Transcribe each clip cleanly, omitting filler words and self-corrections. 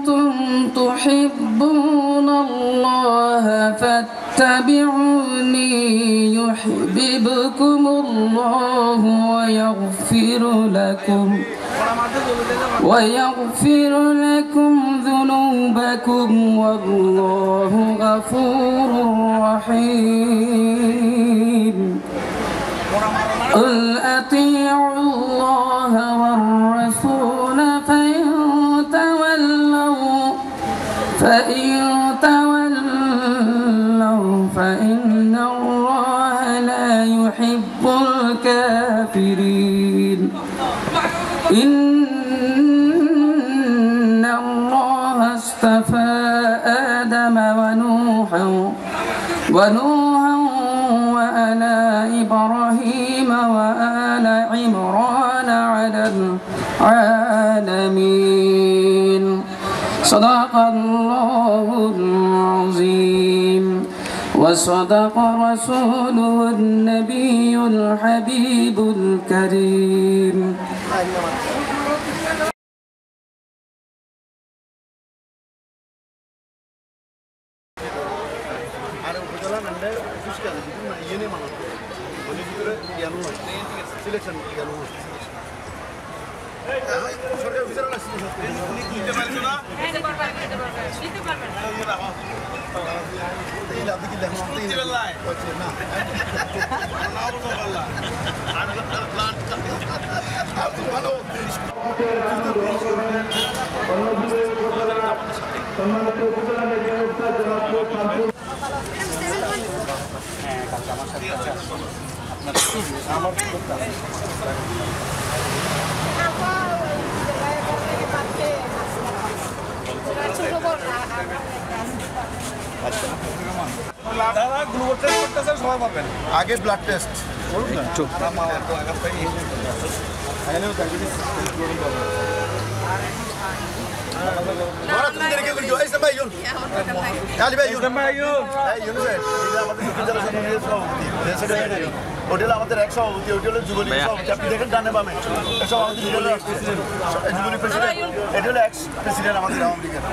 كنتم تحبون الله فاتبعوني يحببكم الله ويغفر لكم ذنوبكم والله غفور رحيم قل أطيعوا الله والرسول فإن تولوا فإن الله لا يحب الكافرين إن الله اصطفى آدم ونوحا وآل إبراهيم وآل عمران على العالمين صدق الله العظيم وصدق رسوله النبي الحبيب الكريم आगे blood test hotel আমাদের এক সভাপতি হোটেলের যুবলীগ সভাপতি আপনি দেখেন ডানে বামে এসব আমাদের যুবলীগ প্রেসিডেন্ট এটা হলো এক্স প্রেসিডেন্ট আমাদের আওয়ামী লীগের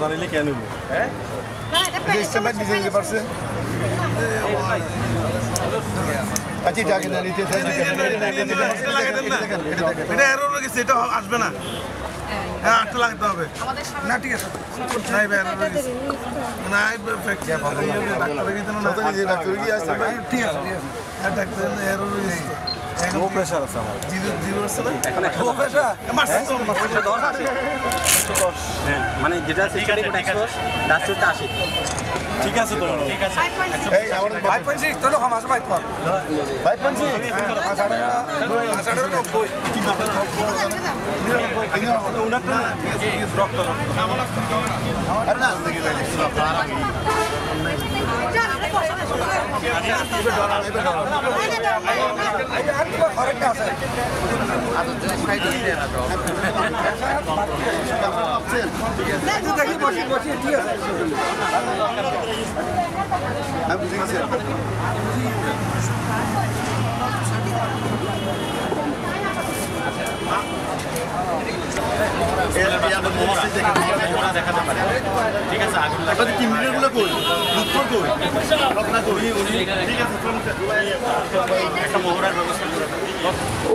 জানিলে কেন নিজে পারছে এটা আসবে না হ্যাঁ 8 লাগাতে হবে না ঠিক আছে ঠিক আছে लो प्रेशर আছে আমার জিরো আছে না এখন লো প্রেশার মানে যেটা সিস্টেমে 110 টা 80 ঠিক আছে তো ঠিক আছে এই আমাদের 5.6 তো কম আছে 5.6 ঠিক আছে আর না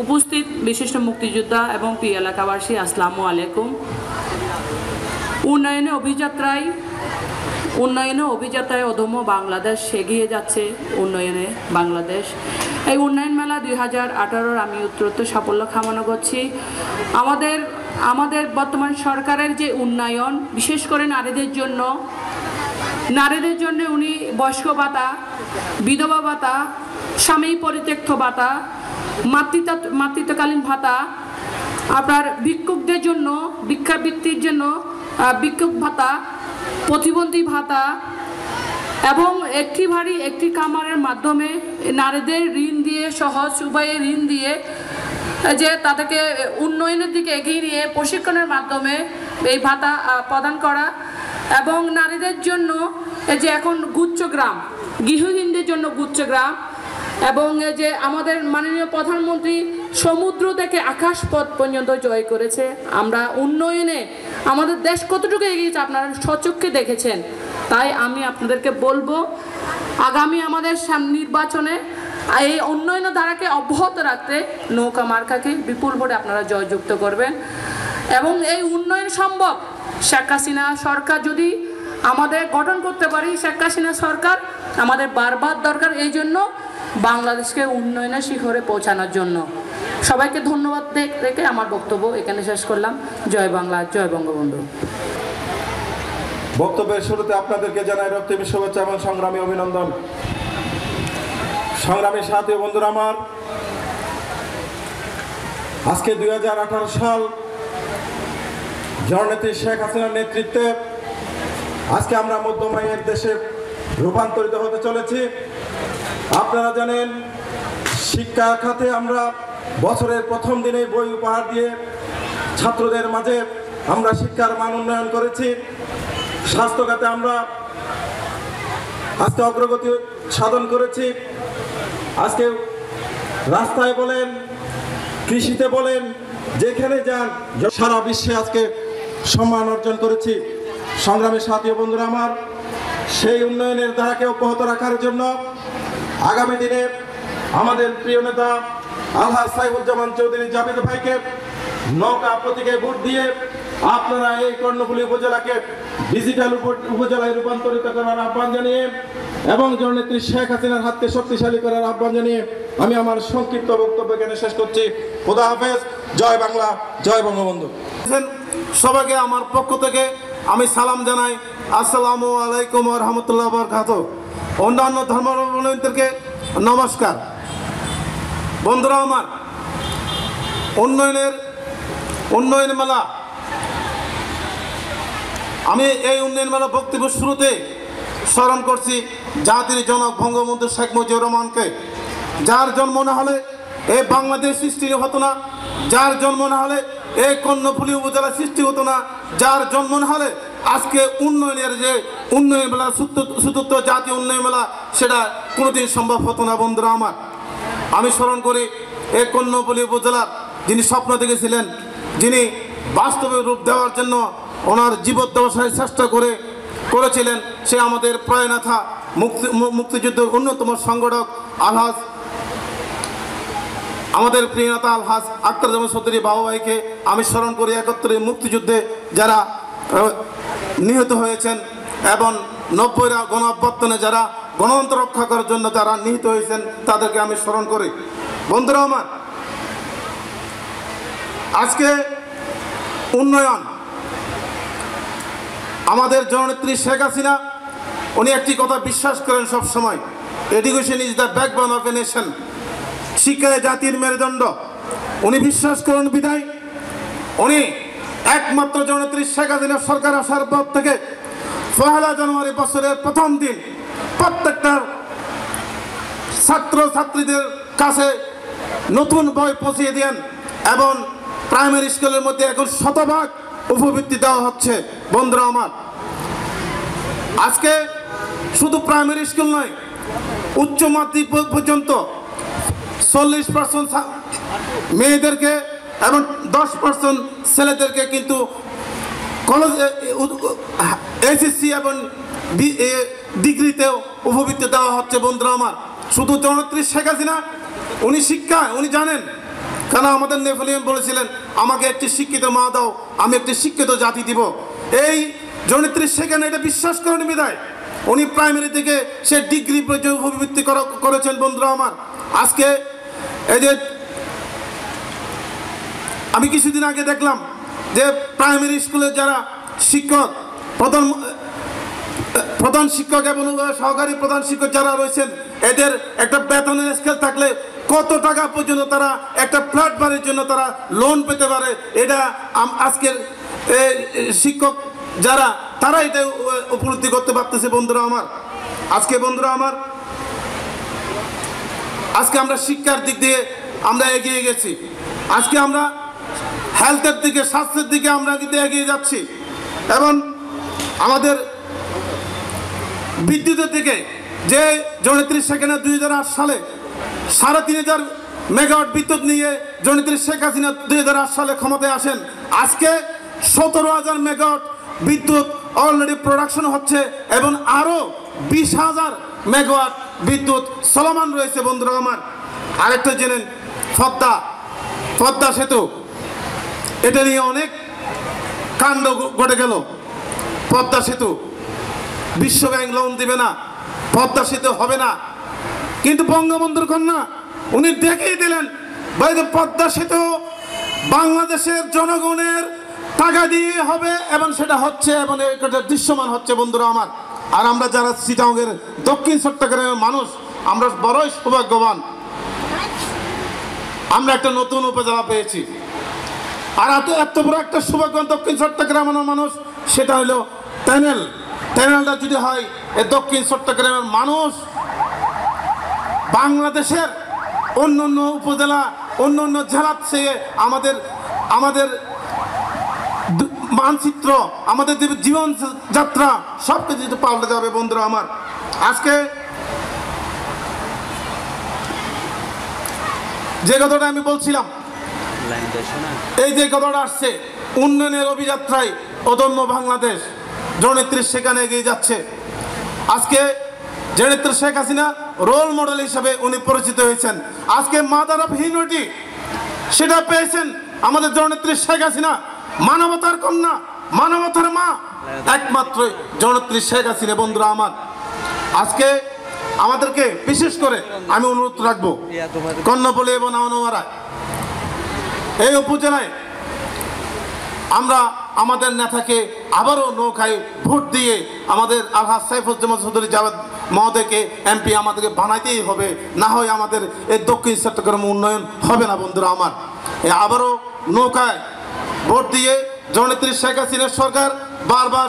উপস্থিত বিশিষ্ট মুক্তিযোদ্ধা এবং প্রিয় এলাকাবাসী আসসালামু আলাইকুম। উন্নয়নে অভিযাত্রায় অদম্য বাংলাদেশ এগিয়ে যাচ্ছে উন্নয়নে বাংলাদেশ। এই উন্নয়ন মেলা 2018 আমি উত্তরোত্তর সাফল্য কামনা করছি। আমাদের বর্তমান সরকারের যে উন্নয়ন, বিশেষ করে নারীদের জন্য উনি বয়স্ক ভাতা, বিধবা ভাতা, স্বামী পরিত্যক্ত ভাতা, মাতৃত্বকালীন ভাতা, আপনার ভিক্ষুকদের জন্য ভিক্ষাবৃত্তির জন্য ভিক্ষুক ভাতা, প্রতিবন্ধী ভাতা এবং একটি বাড়ি একটি কামারের মাধ্যমে নারীদের ঋণ দিয়ে, সহজ উপায়ে ঋণ দিয়ে যে তাদেরকে উন্নয়নের দিকে এগিয়ে নিয়ে প্রশিক্ষণের মাধ্যমে এই ভাতা প্রদান করা, এবং নারীদের জন্য এই যে এখন গুচ্ছগ্রাম, গৃহহীনদের জন্য গুচ্ছগ্রাম, এবং এই যে আমাদের মাননীয় প্রধানমন্ত্রী সমুদ্র থেকে আকাশ পথ পর্যন্ত জয় করেছে। আমরা উন্নয়নে আমাদের দেশ কতটুকু এগিয়েছে আপনারা স্বচক্ষে দেখেছেন। তাই আমি আপনাদেরকে বলবো, আগামী আমাদের নির্বাচনে এই উন্নয়ন ধারাকে অব্যাহত রাখতে নৌকা মার্কাকে বিপুল ভোটে আপনারা জয়যুক্ত করবেন। এবং এই উন্নয়ন সম্ভব শেখ হাসিনা সরকার যদি আমাদের গঠন করতে পারি, শেখ হাসিনা সরকার আমাদের বারবার দরকার, এই জন্য বাংলাদেশকে উন্নয়নের শিখরে পৌঁছানোর জন্য। সবাইকে ধন্যবাদ রেখে আমার বক্তব্য এখানে শেষ করলাম। জয় বাংলা, জয় বঙ্গবন্ধু। বক্তব্যের শুরুতে আপনাদেরকে জানাই রক্তিম শুভেচ্ছা এবং সংগ্রামী অভিনন্দন। সংগ্রামী সাথী বন্ধুরা আমার, আজকে 2018 সাল জননেত্রী শেখ হাসিনার নেতৃত্বে আজকে আমরা মধ্যমায়ের দেশে রূপান্তরিত হতে চলেছি। আপনারা জানেন, শিক্ষা খাতে আমরা বছরের প্রথম দিনে বই উপহার দিয়ে ছাত্রদের মাঝে আমরা শিক্ষার মান উন্নয়ন করেছি। স্বাস্থ্য খাতে আমরা আজকে অগ্রগতি সাধন করেছি। আজকে রাস্তায় বলেন, কৃষিতে বলেন, যেখানে যান সারা বিশ্বে আজকে সম্মান অর্জন করেছি। সংগ্রামী সাথী বন্ধুরা আমার, সেই উন্নয়নের ধারাকে অব্যাহত রাখার জন্য আগামী দিনে আমাদের প্রিয় নেতা আলহাজ সাইফুজ্জামান চৌধুরী জাবেদ ভাইকে নৌকা প্রতীকে ভোট দিয়ে আপনারা এই কর্ণফুলী উপজেলাকে ডিজিটাল উপজেলায় রূপান্তরিত করার আহ্বান জানিয়ে এবং জননেত্রী শেখ হাসিনার হাতকে শক্তিশালী করার আহ্বান জানিয়ে আমি আমার সংক্ষিপ্ত বক্তব্য এখানে শেষ করছি। খোদা হাফেজ। জয় বাংলা, জয় বঙ্গবন্ধু। সবাইকে আমার পক্ষ থেকে আমি সালাম জানাই। আসসালামু আলাইকুম ওয়া রাহমাতুল্লাহি ওয়া বারাকাতুহু। অন্যান্য ধর্মাবলম্বীদেরকে নমস্কার। বন্ধুরা আমার, উন্নয়ন মেলা, আমি এই উন্নয়ন মেলা বক্তব্য শুরুতে স্মরণ করছি জাতির জনক বঙ্গবন্ধু শেখ মুজিবুর রহমানকে, যার জন্ম না হলে এই বাংলাদেশ সৃষ্টি হতো না, যার জন্ম না হলে এই কর্ণফুলী উপজেলা সৃষ্টি হতো না, যার জন্ম না হলে আজকে উন্নয়নের যে উন্নয়ন মেলা, চতুর্থ জাতীয় উন্নয়ন মেলা, সেটা কোনোদিন সম্ভব হতো না। বন্ধুরা আমার, আমি স্মরণ করি এই কর্ণফুলী উপজেলার যিনি স্বপ্ন দেখেছিলেন, যিনি বাস্তবে রূপ দেওয়ার জন্য ওনার জীবদ্দশায় চেষ্টা করেছিলেন, সে আমাদের প্রয়াণাথা মুক্তিযুদ্ধের অন্যতম সংগঠক আলহাজ, আমাদের প্রিয় নেতা আলহাজ আখতারুজ্জামান চৌধুরী বাবু ভাইকে আমি স্মরণ করি। 71 মুক্তিযুদ্ধে যারা নিহত হয়েছেন এবং 90 গণঅভ্যুত্থানে যারা গণতন্ত্র রক্ষা করার জন্য যারা নিহত হয়েছেন, তাদেরকে আমি স্মরণ করি। বন্ধুরা আমার, আজকে উন্নয়ন, আমাদের জননেত্রী শেখ হাসিনা উনি একটি কথা বিশ্বাস করেন সব সময়, education is the backbone of a nation, শিক্ষায় জাতির মেরুদণ্ড। উনি বিশ্বাস করেন বিধায় উনি একমাত্র জননেত্রী শেখ হাসিনা সরকার আসার পর থেকে 1 জানুয়ারি বছরের প্রথম দিন প্রত্যেকটা ছাত্রছাত্রীদের কাছে নতুন বই পৌঁছিয়ে দেন এবং প্রাইমারি স্কুলের মধ্যে এখন 100% উপবৃত্তি দেওয়া হচ্ছে। বন্ধুরা আমার, আজকে শুধু প্রাইমারি স্কুল নয়, উচ্চ মাধ্যমিক পর্যন্ত 40% মেয়েদেরকে এবং 10% ছেলেদেরকে কিন্তু কলেজ, এসএসসি এবং ডিগ্রিতেও উপবৃত্তি দেওয়া হচ্ছে। বন্ধুরা আমার, শুধু জননেত্রী শেখ হাসিনা উনি শিক্ষা উনি জানেন, কেন আমাদের নেপোলিয়ন বলেছিলেন, আমাকে একটি শিক্ষিত মা দাও, আমি একটি শিক্ষিত জাতি দিব। এই জননেত্রী সেখানে এটা বিশ্বাস করেন বিধায় উনি প্রাইমারি থেকে সে ডিগ্রি পর্যন্ত উপবৃত্তি করেছেন। বন্ধুরা আমার, আজকে এই যে আমি কিছুদিন আগে দেখলাম যে প্রাইমারি স্কুলে যারা শিক্ষক, প্রধান শিক্ষক এবং সহকারী প্রধান শিক্ষক যারা রয়েছেন, এদের একটা বেতনের স্কেল থাকলে কত টাকা পর্যন্ত তারা একটা ফ্ল্যাট বাড়ির জন্য তারা লোন পেতে পারে। এটা আজকের শিক্ষক যারা তারা এটা উপলব্ধি করতে পারতেছে। বন্ধুরা আমার, আজকে বন্ধুরা আমার, আজকে আমরা শিক্ষার দিক দিয়ে আমরা এগিয়ে গেছি। আজকে আমরা হেলথের দিকে, স্বাস্থ্যের দিকে আমরা কিন্তু এগিয়ে যাচ্ছি। এবং আমাদের বিদ্যুতের দিকে যে 29 সেকেন্ডে 2008 সালে 3500 মেগাওয়াট বিদ্যুৎ নিয়ে জননেত্রী শেখ হাসিনা 2008 সালে ক্ষমতায় আসেন। আজকে 17,000 মেগাওয়াট বিদ্যুৎ অলরেডি প্রোডাকশন হচ্ছে এবং আরও 20,000 মেগাওয়াট বিদ্যুৎ চলমান রয়েছে। বন্ধুরা আমার, আরেকটা জেনেন, পদ্মা সেতু, এটা নিয়ে অনেক কাণ্ড ঘটে গেল। পদ্মা সেতু, বিশ্বব্যাংক লোন দিবে না, পদ্মা সেতু হবে না, কিন্তু বঙ্গবন্ধুর কন্যা উনি দেখিয়ে দিলেন ভাই পদ্মা সেতু বাংলাদেশের জনগণের টাকা দিয়ে হবে এবং সেটা হচ্ছে এবং এটা দৃশ্যমান হচ্ছে। বন্ধুরা আমার, আর আমরা যারা চিটাগংয়ের দক্ষিণ চট্টগ্রামের মানুষ, আমরা বড়ই সৌভাগ্যবান, আমরা একটা নতুন উপজেলা পেয়েছি। আর এত বড় একটা সৌভাগ্যবান দক্ষিণ চট্টগ্রামের মানুষ, সেটা হলো টানেলটা যদি হয়, এই দক্ষিণ চট্টগ্রামের মানুষ বাংলাদেশের অন্য অন্য উপজেলা, অন্য অন্য জেলার চেয়ে আমাদের মানচিত্র, আমাদের জীবনযাত্রা সব কিছু পাল্টে যাবে। বন্ধুরা আমার, আজকে যে কথাটা আমি বলছিলাম, এই যে কথাটা আসছে, উন্নয়নের অভিযাত্রায় অদম্য বাংলাদেশ, জননেত্রী সেখানে এগিয়ে যাচ্ছে। আজকে জননেত্রী শেখ হাসিনা রোল মডেল হিসেবে উনি পরিচিত হয়েছেন। আজকে মাদার অফ হিউম্যানিটি সেটা পেয়েছেন আমাদের জননেত্রী শেখ হাসিনা, মানবতার কন্যা, মানবতার মা একমাত্র জননেত্রী শেখ হাসিনা। বন্ধুরা আমার, আজকে আমাদেরকে বিশেষ করে আমি অনুরোধ রাখবো, কর্ণফুলী এবং আনোয়ারা এই উপজেলায় আমরা আমাদের নেতাকে আবারও নৌকায় ভোট দিয়ে আমাদের আলহাজ সাইফুজ্জামান চৌধুরী জাভেদ মহোদয়কে এমপি আমাদেরকে বানাইতেই হবে, না হয় আমাদের এই দক্ষিণ চট্টগ্রাম উন্নয়ন হবে না। বন্ধুরা আমার, আবারও নৌকায় ভোট দিয়ে জননেত্রী শেখ হাসিনার সরকার বারবার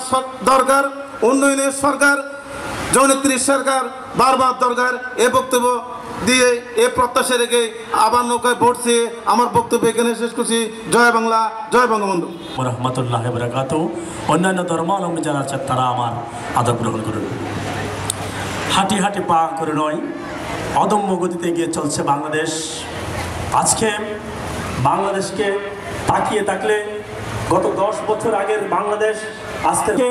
দরকার, উন্নয়নের সরকার, জননেত্রী সরকার বারবার দরকার, এ বক্তব্য দিয়ে এ প্রত্যাশা রেখে আবার নৌকায় ভোট চেয়ে আমার বক্তব্য এখানে শেষ করছি। জয় বাংলা, জয় বঙ্গবন্ধু। রহমতুল্লাহ বরকাত। অন্যান্য ধর্মাবলম্বী যারা আছে তারা আমার আদর গ্রহণ করুন। হাঁটি হাঁটি পা করে নয়, অদম্য গতিতে এগিয়ে চলছে বাংলাদেশ। আজকে বাংলাদেশকে তাকিয়ে থাকলে গত 10 বছর আগের বাংলাদেশ, আজকে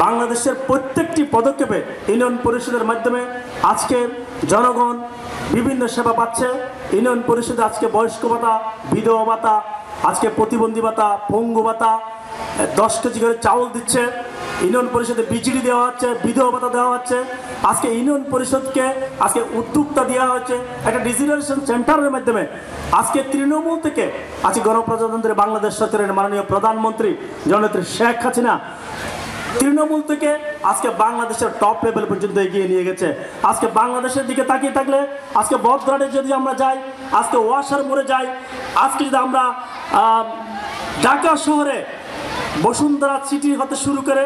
বাংলাদেশের প্রত্যেকটি পদক্ষেপে ইউনিয়ন পরিষদের মাধ্যমে আজকে জনগণ বিভিন্ন সেবা পাচ্ছে। ইউনিয়ন পরিষদে আজকে বয়স্ক ভাতা, বিধবা ভাতা, আজকে প্রতিবন্ধী ভাতা, পঙ্গু ভাতা, 10 কেজি করে চাউল দিচ্ছে। ইউনিয়ন পরিষদে বিজিডি দেওয়া হচ্ছে, বিধবা ভাতা দেওয়া হচ্ছে। আজকে ইউনিয়ন পরিষদকে আজকে উদ্যোক্তা দেওয়া হচ্ছে একটা ডিজিটালাইজেশন সেন্টারের মাধ্যমে। আজকে তৃণমূল থেকে আজকে গণপ্রজাতন্ত্রী বাংলাদেশ সরকারের মাননীয় প্রধানমন্ত্রী জননেত্রী শেখ হাসিনা তৃণমূল থেকে আজকে বাংলাদেশের টপ লেভেল পর্যন্ত এগিয়ে নিয়ে গেছে। আজকে বাংলাদেশের দিকে তাকিয়ে থাকলে আজকে বদরাটে যদি আমরা যাই, আজকে ওয়াসার মোড়ে যাই, আজকে যদি আমরা ঢাকা শহরে বসুন্ধরা সিটি হতে শুরু করে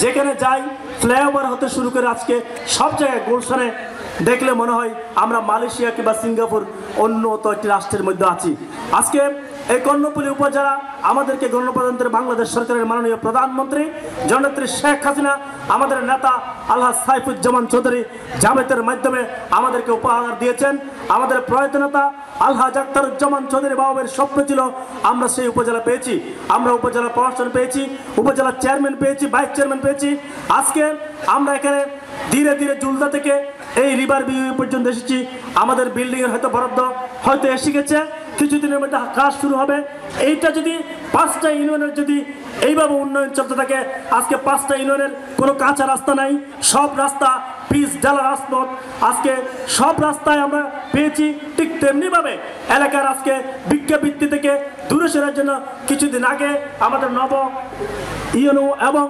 যেখানে যাই, ফ্লাইওভার হতে শুরু করে আজকে সব জায়গায় গুলশানে দেখলে মনে হয় আমরা মালয়েশিয়া কিংবা সিঙ্গাপুর অন্য তো একটি রাষ্ট্রের মধ্যে আছি। আজকে এই কর্ণফুলী উপজেলা আমাদেরকে গণপ্রজাতন্ত্রী বাংলাদেশ সরকারের মাননীয় প্রধানমন্ত্রী জননেত্রী শেখ হাসিনা, আমাদের নেতা আলহাজ সাইফুজ্জামান চৌধুরী জাভেদের মাধ্যমে আমাদেরকে উপহার দিয়েছেন। আমাদের প্রয়াত নেতা আলহাজ আখতারুজ্জামান চৌধুরী বাবুর স্বপ্ন ছিল আমরা সেই উপজেলা পেয়েছি, আমরা উপজেলা প্রশাসন পেয়েছি, উপজেলা চেয়ারম্যান পেয়েছি, ভাইস চেয়ারম্যান পেয়েছি। আজকে আমরা এখানে ধীরে ধীরে জুলদা থেকে এই রিভার ভিউ পর্যন্ত এসেছি। আমাদের বিল্ডিংয়ের হয়তো বরাদ্দ হয়তো এসে গেছে, কিছুদিনের মধ্যে কাজ শুরু হবে। এইটা যদি 5টা ইউনিয়নের যদি এইভাবে উন্নয়ন চলতে থাকে, আজকে 5টা ইউনিয়নের কোনো কাঁচা রাস্তা নাই, সব রাস্তা পিচ ডালা রাজপথ, আজকে সব রাস্তায় আমরা পেয়েছি। ঠিক তেমনিভাবে এলাকার আজকে ভিক্ষাবৃত্তি থেকে দূরে সরার জন্য কিছুদিন আগে আমাদের নব ইউনো এবং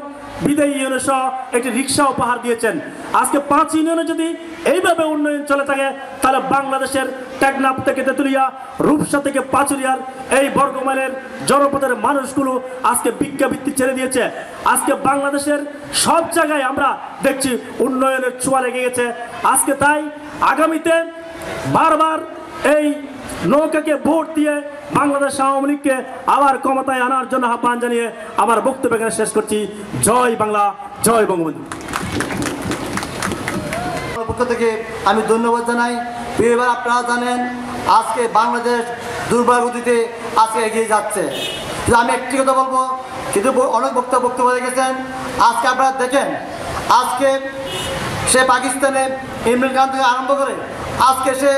বিদায়ী ইউনিয়ন সহ একটি রিক্সা উপহার দিয়েছেন। আজকে 5 ইউনিয়নে যদি এইভাবে উন্নয়ন চলে থাকে তাহলে বাংলাদেশের টেকনাফ থেকে তেঁতুলিয়া, রূপসা থেকে পাচুরিয়ার এই বর্গমাইলের জনপদের মানুষগুলো আজকে ভিক্ষাবৃত্তি ছেড়ে দিয়েছে। আজকে বাংলাদেশের সব জায়গায় আমরা দেখছি উন্নয়নের ছোঁয়া লেগে গেছে। আজকে তাই আগামীতে বারবার এই নৌকাকে ভোট দিয়ে বাংলাদেশ আওয়ামী লীগকে আবার ক্ষমতায় আনার জন্য আহ্বান জানিয়ে আমার বক্তব্য এখানে শেষ করছি। জয় বাংলা, জয় বঙ্গবন্ধু। পক্ষ থেকে আমি ধন্যবাদ জানাই। এবার আপনারা জানেন আজকে বাংলাদেশ দুর্বল গতিতে আজকে এগিয়ে যাচ্ছে। আমি একটি কথা বলবো, কিন্তু অনেক বক্তব্য রেখেছেন। আজকে আপনারা দেখেন, আজকে সে পাকিস্তানে ইমরান খান থেকে আরম্ভ করে আজকে সে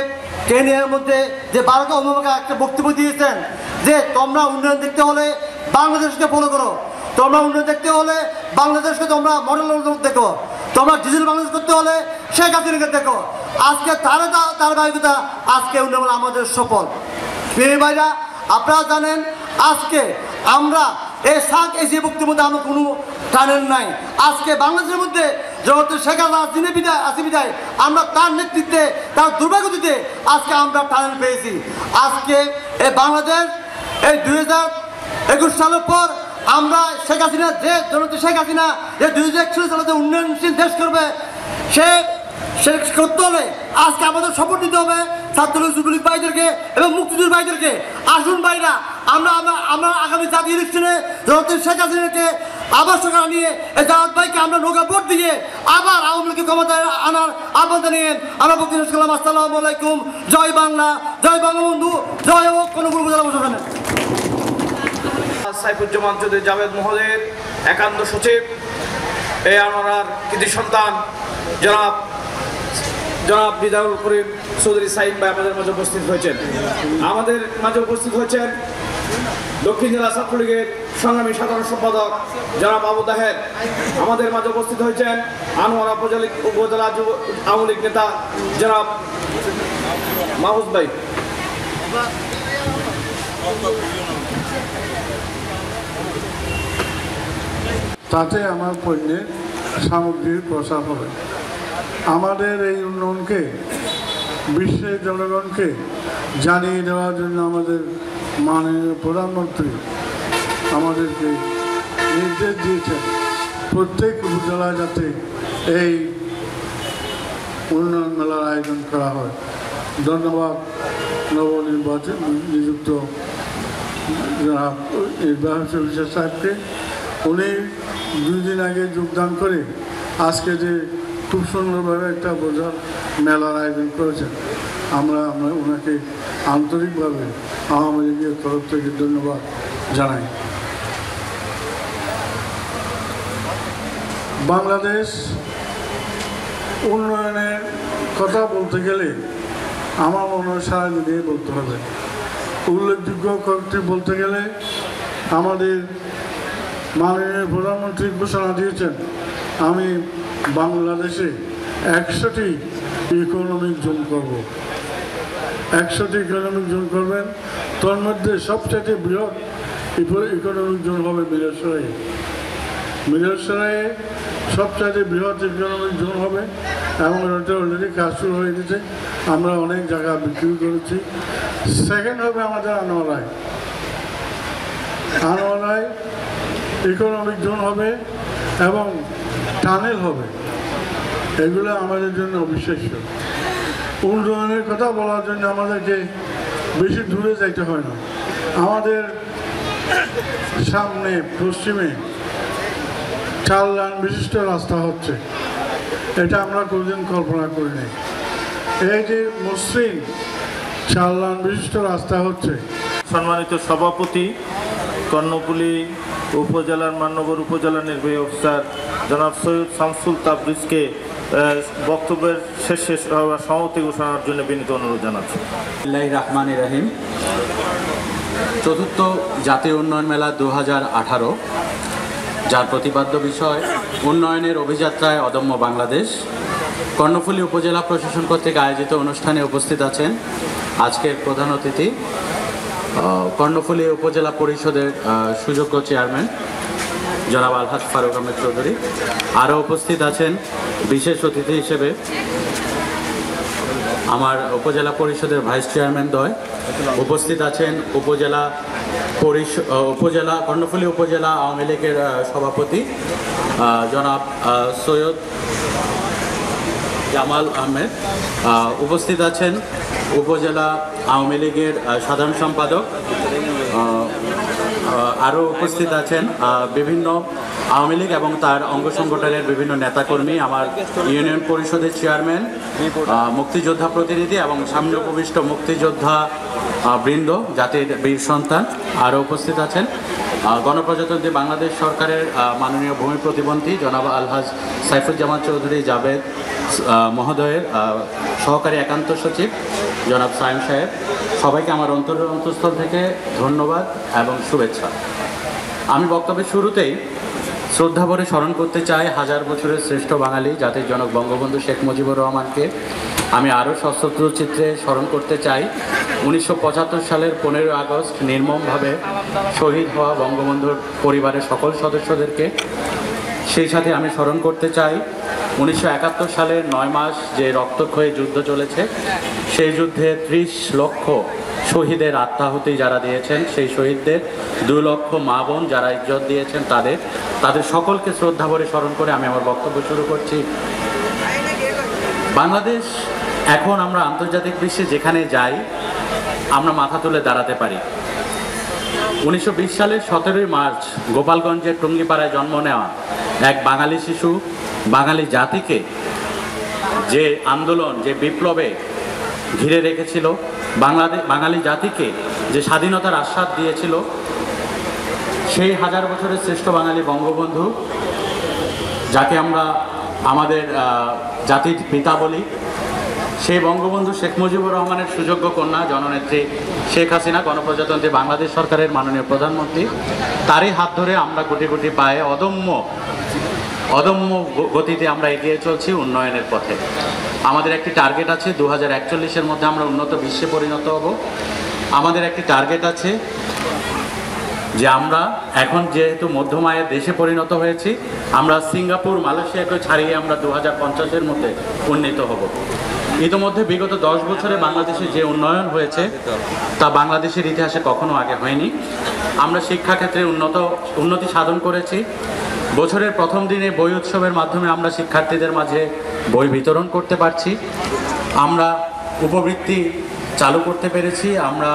কেনিয়ার মধ্যে যে বারোটা অভিভাবক একটা বক্তব্য দিয়েছেন যে তোমরা উন্নয়ন দেখতে হলে বাংলাদেশকে ফলো করো, তোমরা উন্নয়ন দেখতে হলে বাংলাদেশকে তোমরা মডেল দেখো, তোমরা ডিজিটাল বাংলাদেশ করতে হলে শেখ হাসিনাকে দেখো। আজকে তার বায়ুতা আজকে উন্নয়ন আমাদের সফল। প্রিয় ভাইরা, আপনারা জানেন আজকে আমরা এই সাক এসিয়া বক্তব্যের মধ্যে আমরা কোনো টানেল নাই। আজকে বাংলাদেশের মধ্যে যেহেতু শেখ হাসিনা আসি বিদায় আমরা তার নেতৃত্বে, তার দুর্ভাগ্যতে আজকে আমরা টানেল পেয়েছি। আজকে এই বাংলাদেশ এই 2021 সালের পর আমরা শেখ হাসিনা যে জনতা শেখ হাসিনা যে 2041 সালে উন্নয়নশীল দেশ করবে সে করতে হলে আজকে আমাদের শপথ নিতে হবে ছাত্রলীগ যুবলীগ ভাইদেরকে এবং মুক্তিযুদ্ধ ভাইদেরকে। আসুন ভাইরা, আমরা আগামী জাতীয় ইলেকশনে জনতা শেখ হাসিনাকে আবার সরকার নিয়ে এই জামাত ভাইকে আমরা নৌকা ভোট দিয়ে আবার আওয়ামী লীগকে ক্ষমতায় আনার আহ্বান জানিয়ে আমরা বক্তব্য শেষ করলাম। আসসালামু আলাইকুম। জয় বাংলা, জয় বঙ্গবন্ধু, জয় হোক কোনগুলো উপজেলা প্রশাসনে। সাইফুজ্জামান চৌধুরী জাভেদ মহোদয়ের একান্ত সচিব এই আনোয়ারার কৃতি সন্তান জনাব বিদাউল করিম চৌধুরী সাইদ ভাই আমাদের মাঝে উপস্থিত হয়েছেন। আমাদের মাঝে উপস্থিত হয়েছেন দক্ষিণ জেলা ছাত্রলীগের সংগ্রামী সাধারণ সম্পাদক জনাব আবু তাহের। আমাদের মাঝে উপস্থিত হয়েছেন আনোয়ারা উপজেলা আওয়ামী লীগ নেতা জনাব মাহফুজ ভাই। তাতে আমার পণ্যের সামগ্রীর প্রসার হবে। আমাদের এই উন্নয়নকে বিশ্বের জনগণকে জানিয়ে দেওয়ার জন্য আমাদের মাননীয় প্রধানমন্ত্রী আমাদেরকে নির্দেশ দিয়েছেন প্রত্যেক উপজেলায় যাতে এই উন্নয়ন মেলার আয়োজন করা হয়। ধন্যবাদ নবনির্বাচিত নিযুক্ত নির্বাহী অফিসার সাহেবকে। উনি 2 দিন আগে যোগদান করে আজকে যে খুব সুন্দরভাবে একটা বোঝার মেলার আয়োজন করেছেন, আমরা ওনাকে আন্তরিকভাবে আওয়ামী লীগের তরফ থেকে ধন্যবাদ জানাই। বাংলাদেশ উন্নয়নের কথা বলতে গেলে আমার মনে হয় সারা দিনে বলতে হবে। উল্লেখযোগ্য কয়েকটি বলতে গেলে আমাদের মাননীয় প্রধানমন্ত্রী ঘোষণা দিয়েছেন আমি বাংলাদেশে 100টি ইকোনমিক জোন করব। 100টি ইকোনমিক জোন করবেন। তার মধ্যে সবচেয়ে বৃহৎ ইকোনমিক জোন হবে মিরসরাই। মিরসরাইয়ে সবচেয়ে বৃহৎ ইকোনমিক জোন হবে এবং এটা অলরেডি কাজ শুরু হয়ে গেছে। আমরা অনেক জায়গা বিক্রি করেছি। সেকেন্ড হবে আমাদের আনোয়ারায়। আনোয়ারায় ইকোনমিক জোন হবে এবং টানেল হবে। এগুলো আমাদের জন্য অবিশ্বাস্য। উন্নয়নের কথা বলার জন্য আমাদেরকে বেশি দূরে যাইতে হয় না। আমাদের সামনে পশ্চিমে 4 লাইন বিশিষ্ট রাস্তা হচ্ছে, এটা আমরা কোনোদিন কল্পনা করি নাই। এই যে মসৃণ 4 লাইন বিশিষ্ট রাস্তা হচ্ছে। সম্মানিত সভাপতি, কর্ণফুলী উপজেলার মান্যবর উপজেলা নির্বাহী অফিসার জনাব সৈয়দ শামসুল তাবরিজকে বক্তব্যের শেষে সমাপ্তি ঘোষণার জন্য বিনীত অনুরোধ জানাচ্ছি। বিসমিল্লাহির রহমানির রহিম। চতুর্থ জাতীয় উন্নয়ন মেলা 2018, যার প্রতিপাদ্য বিষয় উন্নয়নের অভিযাত্রায় অদম্য বাংলাদেশ, কর্ণফুলী উপজেলা প্রশাসন কর্তৃক আয়োজিত অনুষ্ঠানে উপস্থিত আছেন আজকের প্রধান অতিথি কর্ণফুলী উপজেলা পরিষদের সুযোগ্য চেয়ারম্যান জনাব আলহাজ ফারুক আহমেদ চৌধুরী। আরও উপস্থিত আছেন বিশেষ অতিথি হিসেবে আমার উপজেলা পরিষদের ভাইস চেয়ারম্যান দ্বয়। উপস্থিত আছেন উপজেলা কর্ণফুলী উপজেলা আওয়ামী লীগের সভাপতি জনাব সৈয়দ জামাল আহমেদ। উপস্থিত আছেন উপজেলা আওয়ামী লীগের সাধারণ সম্পাদক। আরও উপস্থিত আছেন বিভিন্ন আওয়ামী লীগ এবং তার অঙ্গ সংগঠনের বিভিন্ন নেতাকর্মী, আমার ইউনিয়ন পরিষদের চেয়ারম্যান, মুক্তিযোদ্ধা প্রতিনিধি এবং সামনে উপবিষ্ট মুক্তিযোদ্ধা বৃন্দ, জাতির বীর সন্তান। আরও উপস্থিত আছেন গণপ্রজাতন্ত্রী বাংলাদেশ সরকারের মাননীয় ভূমি প্রতিমন্ত্রী জনাব আলহাজ সাইফুজ্জামান চৌধুরী জাবেদ মহোদয়ের সহকারী একান্ত সচিব জনাব সাইম সাহেব। সবাইকে আমার অন্তঃস্থল থেকে ধন্যবাদ এবং শুভেচ্ছা। আমি বক্তব্যের শুরুতেই শ্রদ্ধাভরে স্মরণ করতে চাই হাজার বছরের শ্রেষ্ঠ বাঙালি জাতির জনক বঙ্গবন্ধু শেখ মুজিবুর রহমানকে। আমি আরও সশস্ত্র চিত্রে স্মরণ করতে চাই 1975 সালের 15 আগস্ট নির্মমভাবে শহীদ হওয়া বঙ্গবন্ধুর পরিবারের সকল সদস্যদেরকে। সেই সাথে আমি স্মরণ করতে চাই 1971 সালের 9 মাস যে রক্তক্ষয়ী যুদ্ধ চলেছে, সেই যুদ্ধে 30 লক্ষ শহীদের আত্মাহুতি যারা দিয়েছেন, সেই শহীদদের 2 লক্ষ মা বোন যারা ইজ্জত দিয়েছেন, তাদের সকলকে শ্রদ্ধাভরে স্মরণ করে আমি আমার বক্তব্য শুরু করছি। বাংলাদেশ এখন আমরা আন্তর্জাতিক বিশ্বে যেখানে যাই আমরা মাথা তুলে দাঁড়াতে পারি। 1920 সালের 17 মার্চ গোপালগঞ্জের টুঙ্গিপাড়ায় জন্ম নেওয়া এক বাঙালি শিশু বাঙালি জাতিকে যে আন্দোলন, যে বিপ্লবে ঘিরে রেখেছিল, বাঙালি জাতিকে যে স্বাধীনতার আস্বাদ দিয়েছিল, সেই হাজার বছরের শ্রেষ্ঠ বাঙালি বঙ্গবন্ধু, যাকে আমরা আমাদের জাতির পিতা বলি, সেই বঙ্গবন্ধু শেখ মুজিবুর রহমানের সুযোগ্য কন্যা জননেত্রী শেখ হাসিনা, গণপ্রজাতন্ত্রী বাংলাদেশ সরকারের মাননীয় প্রধানমন্ত্রী, তারই হাত ধরে আমরা কোটি কোটি পায়ে অদম্য গতিতে আমরা এগিয়ে চলছি উন্নয়নের পথে। আমাদের একটি টার্গেট আছে 2041-এর মধ্যে আমরা উন্নত বিশ্বে পরিণত হব। আমাদের একটি টার্গেট আছে যে আমরা এখন যেহেতু মধ্যম আয়ের দেশে পরিণত হয়েছি, আমরা সিঙ্গাপুর মালয়েশিয়াকে ছাড়িয়ে আমরা 2050-এর মধ্যে উন্নীত হব। ইতিমধ্যে বিগত 10 বছরে বাংলাদেশে যে উন্নয়ন হয়েছে তা বাংলাদেশের ইতিহাসে কখনো আগে হয়নি। আমরা শিক্ষাক্ষেত্রে উন্নতি সাধন করেছি। বছরের প্রথম দিনে বই উৎসবের মাধ্যমে আমরা শিক্ষার্থীদের মাঝে বই বিতরণ করতে পারছি। আমরা উপবৃত্তি চালু করতে পেরেছি। আমরা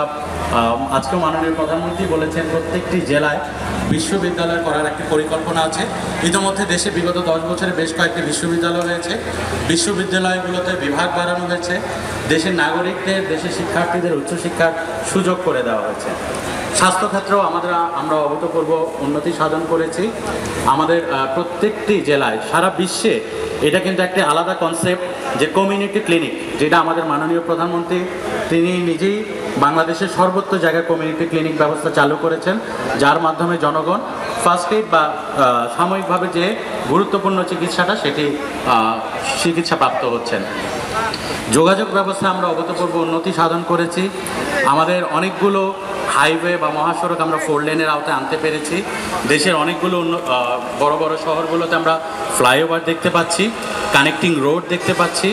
আজকে মাননীয় প্রধানমন্ত্রী বলেছেন প্রত্যেকটি জেলায় বিশ্ববিদ্যালয় করার একটি পরিকল্পনা আছে। ইতিমধ্যে দেশে বিগত 10 বছরে বেশ কয়েকটি বিশ্ববিদ্যালয় হয়েছে। বিশ্ববিদ্যালয়গুলোতে বিভাগ বাড়ানো হয়েছে। দেশের নাগরিকদের, দেশের শিক্ষার্থীদের উচ্চশিক্ষার সুযোগ করে দেওয়া হয়েছে। স্বাস্থ্যক্ষেত্রেও আমরা অভূতপূর্ব উন্নতি সাধন করেছি। আমাদের প্রত্যেকটি জেলায়, সারা বিশ্বে এটা কিন্তু একটা আলাদা কনসেপ্ট যে কমিউনিটি ক্লিনিক, যেটা আমাদের মাননীয় প্রধানমন্ত্রী তিনি নিজেই বাংলাদেশের সর্বত্র জায়গায় কমিউনিটি ক্লিনিক ব্যবস্থা চালু করেছেন, যার মাধ্যমে জনগণ ফার্স্ট এইড বা সাময়িকভাবে যে গুরুত্বপূর্ণ চিকিৎসাটা সেটি চিকিৎসা প্রাপ্ত হচ্ছেন। যোগাযোগ ব্যবস্থা আমরা অভূতপূর্ব উন্নতি সাধন করেছি। আমাদের অনেকগুলো হাইওয়ে বা মহাসড়ক আমরা 4 লেনের আওতায় আনতে পেরেছি। দেশের অনেকগুলো বড় বড় শহরগুলোতে আমরা ফ্লাইওভার দেখতে পাচ্ছি, কানেক্টিং রোড দেখতে পাচ্ছি।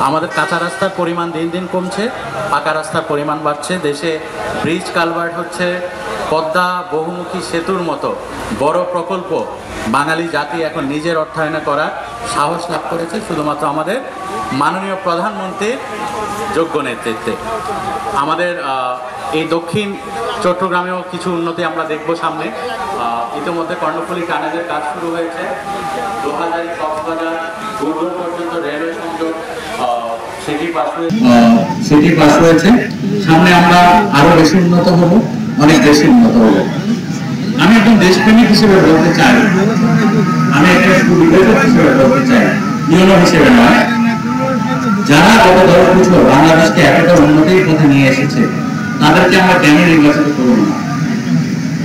আমাদের কাঁচা রাস্তার পরিমাণ দিন দিন কমছে, পাকা রাস্তার পরিমাণ বাড়ছে। দেশে ব্রিজ কালভার্ট হচ্ছে, পদ্মা বহুমুখী সেতুর মতো বড় প্রকল্প বাঙালি জাতি এখন নিজের অর্থায়নে করার সাহস লাভ করেছে শুধুমাত্র আমাদের মাননীয় প্রধানমন্ত্রীর যোগ্য নেতৃত্বে। আমাদের এই দক্ষিণ চট্টগ্রামেও কিছু উন্নতি আমরা দেখব সামনে। ইতিমধ্যে কর্ণফুলী টানেলের কাজ শুরু হয়েছে। 2000 কক্সবাজার গুরগাঁও পর্যন্ত রেলওয়ে সংযোগ সিটি পাস হয়েছে। সামনে আমরা আরো বেশি উন্নত হব, অনেক বেশি উন্নত হব। আমি একজন দেশপ্রেমিক হিসেবে বলতে চাই, আমি একটা সুবিধাজক হিসেবে বলতে চাই, নিয়ম হিসেবে নয়। যারা গত 10 বছর বাংলাদেশকে এতটা উন্নতির পথে নিয়ে এসেছে তাদেরকে আমরা কেন নির্বাচিত করব না,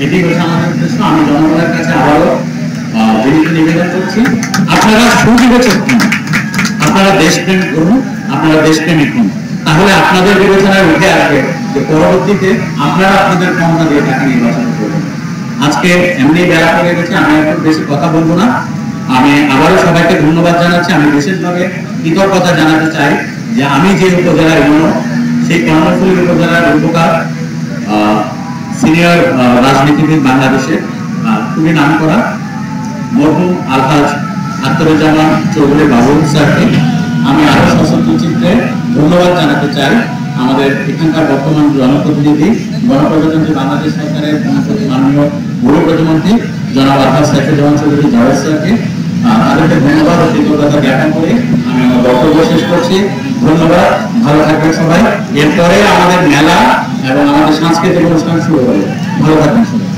এটি হচ্ছে আমাদের উদ্দেশ্য। আমি জনগণের কাছে আবারও বিনীত নিবেদন করছি, আপনারা সুবিবেচক হন, আপনারা দেশপ্রেমিক করুন, আপনারা দেশপ্রেমিক হন, তাহলে আপনাদের বিবেচনায় উঠে আসবে যে পরবর্তীতে আপনারা আপনাদের ক্ষমতা দিয়ে তাকে নির্বাচন করবেন। আজকে এমনি বেলা হয়ে গেছে, আমি একটু বেশি কথা বলবো না। আমি আবারও সবাইকে ধন্যবাদ জানাচ্ছি। আমি বিশেষভাবে কৃতজ্ঞতা জানাতে চাই যে আমি যে উপজেলার ইউনো, সেই কর্ণফুলী উপজেলার উপকার সিনিয়র রাজনীতিবিদ বাংলাদেশের খুবই নাম করা মরহুম আলহাজ আখতারুজ্জামান চৌধুরী বাবুল স্যারকে আমি আরো সশস্ত্র চিত্রে ধন্যবাদ জানাতে চাই। আমাদের এখানকার বর্তমান জনপ্রতিনিধি, গণপ্রজাতন্ত্রী বাংলাদেশ সরকারের মাননীয় গৌর প্রতিমন্ত্রী জনাব আলহাজ সাইফুজ্জামান চৌধুরী জাওয়াদ স্যারকে তাদেরকে ধন্যবাদ ও কৃতজ্ঞতা জ্ঞাপন করে আমি আমার বক্তব্য শেষ করছি। ধন্যবাদ, ভালো থাকবেন সবাই। এরপরে আমাদের মেলা এবং আমাদের সাংস্কৃতিক অনুষ্ঠান শুরু হবে। ভালো থাকবেন সবাই।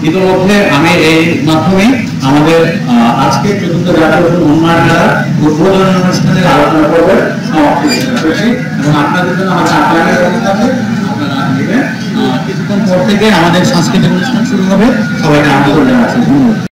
ইতিমধ্যে আমি এই মাধ্যমে আমাদের আজকে চতুর্থ জাতীয় উন্নয়ন মেলার উদ্বোধন অনুষ্ঠানের আলোচনা করবে সমাপ্তি করছি এবং আপনাদের জন্য আমাদের আপনাদের আপনারা নেবেন। কিছুক্ষণ পর থেকে আমাদের সাংস্কৃতিক অনুষ্ঠান শুরু হবে। সবাইকে আমন্ত্রণ জানাচ্ছি। ধন্যবাদ।